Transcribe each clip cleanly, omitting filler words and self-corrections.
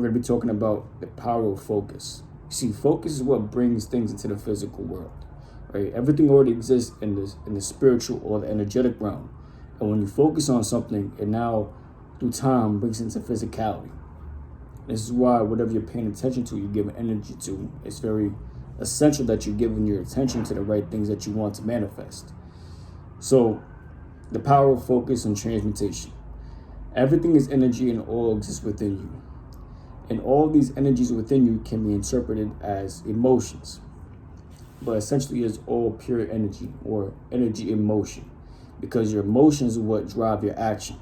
We're going to be talking about the power of focus. See, focus is what brings things into the physical world, right? Everything already exists in the spiritual or the energetic realm. And when you focus on something, it now, through time, brings it into physicality. This is why whatever you're paying attention to, you're giving energy to. It's very essential that you're giving your attention to the right things that you want to manifest. So, the power of focus and transmutation. Everything is energy and all exists within you. And all these energies within you can be interpreted as emotions. But essentially it's all pure energy or energy in motion. Because your emotions are what drive your action.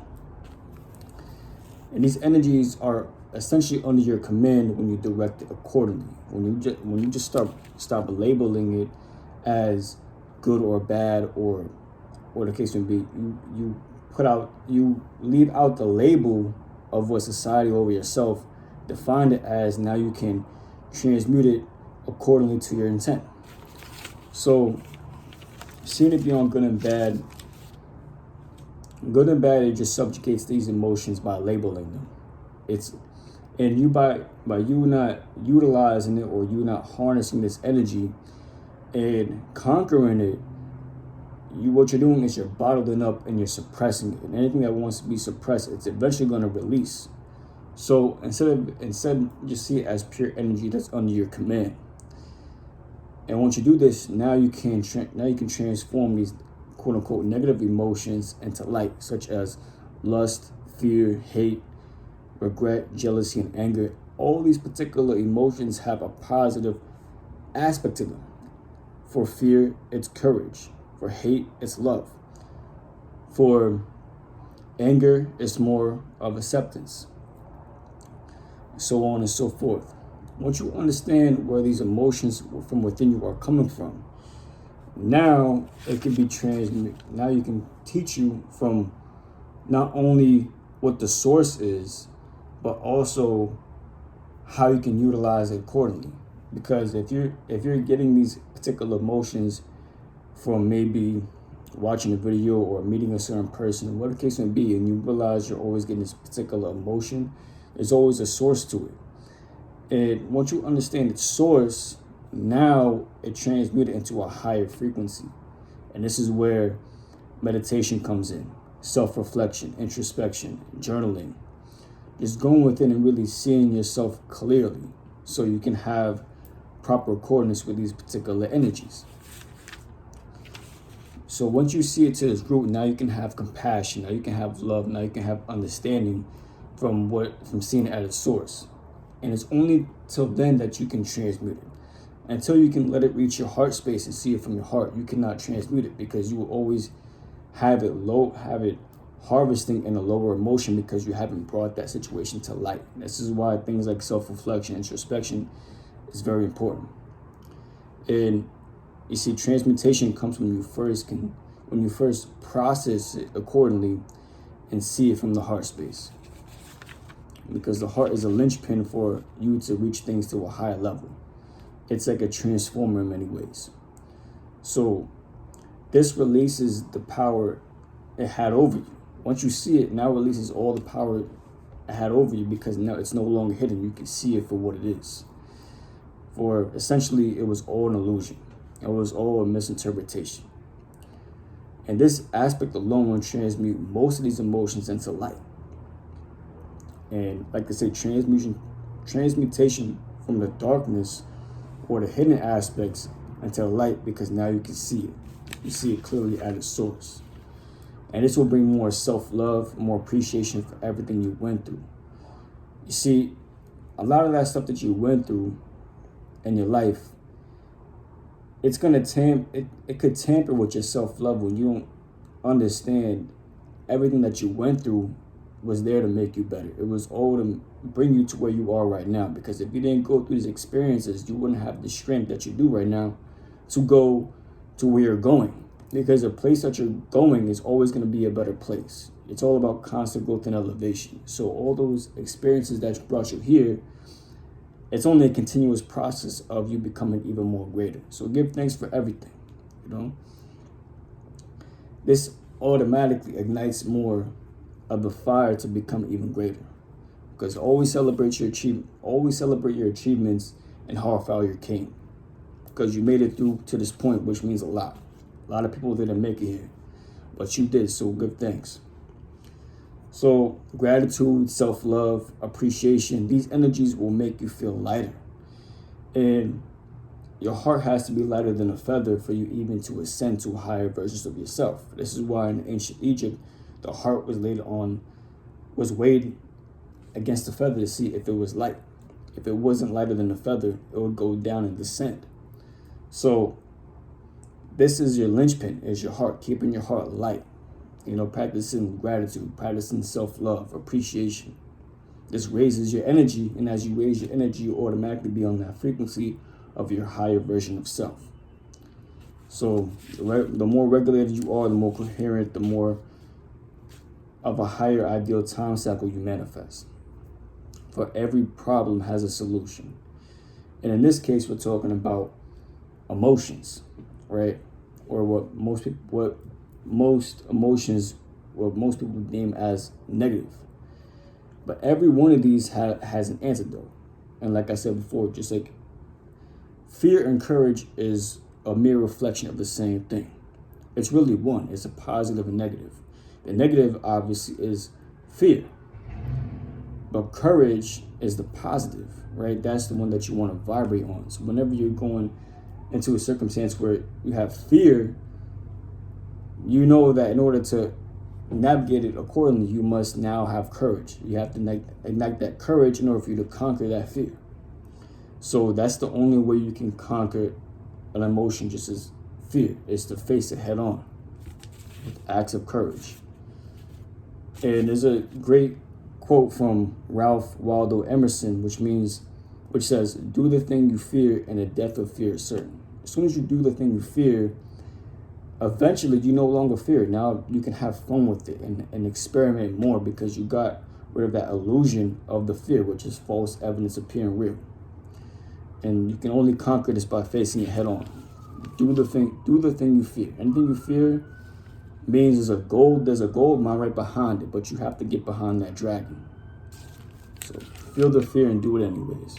And these energies are essentially under your command when you direct it accordingly. When you just stop labeling it as good or bad or the case may be, you leave out the label of what society over yourself defined it as. Now you can transmute it accordingly to your intent. So seeing it beyond good and bad, it just subjugates these emotions by labeling them. And you by you not utilizing it or you not harnessing this energy and conquering it, what you're doing is you're bottling up and you're suppressing it. And anything that wants to be suppressed, it's eventually going to release. So instead just see it as pure energy that's under your command. And once you do this, now you can transform these quote unquote negative emotions into light, such as lust, fear, hate, regret, jealousy, and anger. All these particular emotions have a positive aspect to them. For fear, it's courage. For hate, it's love. For anger, it's more of acceptance. So on and so forth. Once you understand where these emotions from within you are coming from, now it can be transmuted. Now you can teach you from not only what the source is, but also how you can utilize it accordingly. Because if you're getting these particular emotions from maybe watching a video or meeting a certain person, whatever the case may be, and you realize you're always getting this particular emotion, there's always a source to it. And once you understand its source, now it transmutes into a higher frequency. And this is where meditation comes in, self-reflection, introspection, journaling. Just going within and really seeing yourself clearly so you can have proper accordance with these particular energies. So once you see it to its root, now you can have compassion, now you can have love, now you can have understanding from seeing it at its source. And it's only till then that you can transmute it. Until you can let it reach your heart space and see it from your heart, you cannot transmute it, because you will always have it harvesting in a lower emotion because you haven't brought that situation to light. This is why things like self-reflection, introspection is very important. And you see, transmutation comes when you first process it accordingly and see it from the heart space. Because the heart is a linchpin for you to reach things to a higher level. It's like a transformer in many ways. So this releases the power it had over you. Once you see it, now releases all the power it had over you, because now it's no longer hidden. You can see it for what it is. For essentially, it was all an illusion. It was all a misinterpretation. And this aspect alone will transmute most of these emotions into light. And like I say, transmutation from the darkness or the hidden aspects into light, because now you can see it. You see it clearly at its source. And this will bring more self-love, more appreciation for everything you went through. You see, a lot of that stuff that you went through in your life, it's gonna it could tamper with your self-love when you don't understand everything that you went through was there to make you better. It was all to bring you to where you are right now. Because if you didn't go through these experiences, you wouldn't have the strength that you do right now to go to where you're going. Because the place that you're going is always going to be a better place. It's all about constant growth and elevation. So all those experiences that brought you here, it's only a continuous process of you becoming even more greater. So give thanks for everything, you know. This automatically ignites more of the fire to become even greater. because always celebrate your achievement. Always celebrate your achievements and how far you came, because you made it through to this point, which means a lot. A lot of people didn't make it here, but you did, so good thanks. So gratitude, self-love, appreciation, these energies will make you feel lighter. And your heart has to be lighter than a feather for you even to ascend to higher versions of yourself. This is why in ancient Egypt, the heart was weighed against the feather to see if it was light. If it wasn't lighter than a feather, it would go down and descend. So this is your linchpin, is your heart, keeping your heart light. Practicing gratitude, practicing self-love, appreciation. This raises your energy, and as you raise your energy, you automatically be on that frequency of your higher version of self. So the more regulated you are, the more coherent, the more of a higher ideal time cycle you manifest. For every problem has a solution. And in this case, we're talking about emotions, right? Or what most people name as negative. But every one of these has an antidote. And like I said before, just like fear and courage is a mere reflection of the same thing. It's really one. It's a positive and negative. The negative, obviously, is fear. But courage is the positive, right? That's the one that you want to vibrate on. So whenever you're going into a circumstance where you have fear, you know that in order to navigate it accordingly, you must now have courage. You have to ignite that courage in order for you to conquer that fear. So that's the only way you can conquer an emotion, just as fear, is to face it head on with acts of courage. And there's a great quote from Ralph Waldo Emerson, which says, "Do the thing you fear, and the death of fear is certain." As soon as you do the thing you fear, eventually you no longer fear it. Now you can have fun with it and experiment more, because you got rid of that illusion of the fear, which is false evidence appearing real. And you can only conquer this by facing it head on. Do the thing you fear. Anything you fear means there's a gold mine right behind it, but you have to get behind that dragon. So feel the fear and do it anyways.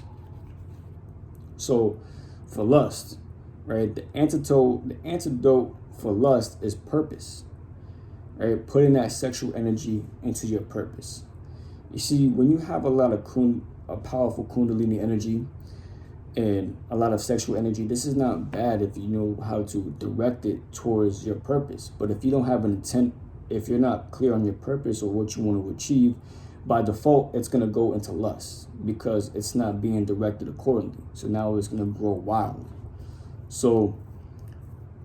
So for lust, right? The antidote for lust is purpose, right? Putting that sexual energy into your purpose. You see, when you have a lot of a powerful Kundalini energy and a lot of sexual energy, this is not bad if you know how to direct it towards your purpose. But if you don't have an intent, if you're not clear on your purpose or what you want to achieve, by default, it's going to go into lust because it's not being directed accordingly. So now it's going to grow wild. So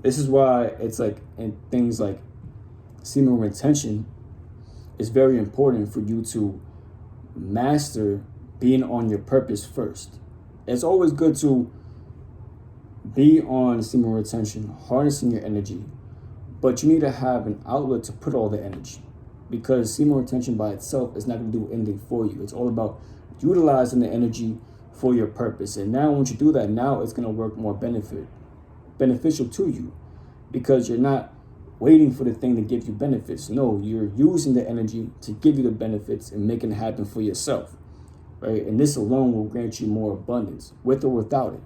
this is why it's like, in things like semen retention, it's very important for you to master being on your purpose first. It's always good to be on semen retention, harnessing your energy, but you need to have an outlet to put all the energy, because semen retention by itself is not going to do anything for you. It's all about utilizing the energy for your purpose. And now once you do that, now it's going to work more beneficial to you, because you're not waiting for the thing to give you benefits. No, you're using the energy to give you the benefits and making it happen for yourself, right? And this alone will grant you more abundance, with or without it.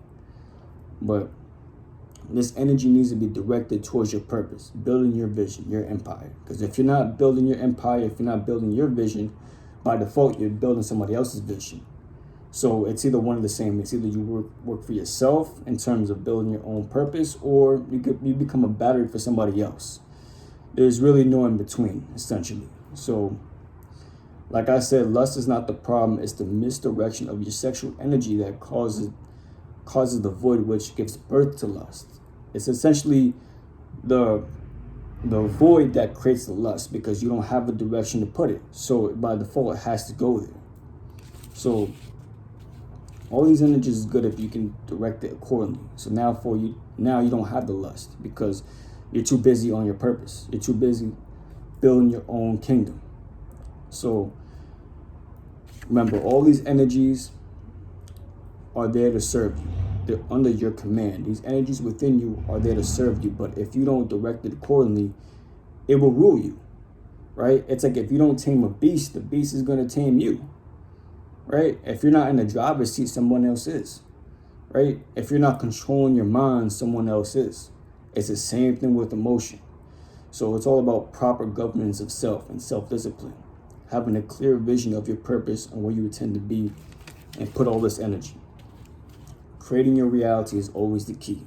But this energy needs to be directed towards your purpose, building your vision, your empire. Because if you're not building your empire, if you're not building your vision, by default, you're building somebody else's vision. So it's either one of the same. It's either you work for yourself in terms of building your own purpose, or you become a battery for somebody else. There's really no in between, essentially. So, like I said, lust is not the problem. It's the misdirection of your sexual energy that causes the void which gives birth to lust. It's essentially the void that creates the lust, because you don't have a direction to put it. So by default, it has to go there. So all these energies is good if you can direct it accordingly. So now you don't have the lust, because you're too busy on your purpose. You're too busy building your own kingdom. So remember, all these energies are there to serve you. They're under your command. These energies within you are there to serve you. But if you don't direct it accordingly, it will rule you, right? It's like if you don't tame a beast, the beast is going to tame you. right? If you're not in the driver's seat, someone else is, right? If you're not controlling your mind, someone else is. It's the same thing with emotion. So it's all about proper governance of self and self-discipline, having a clear vision of your purpose and where you intend to be, and put all this energy. Creating your reality is always the key.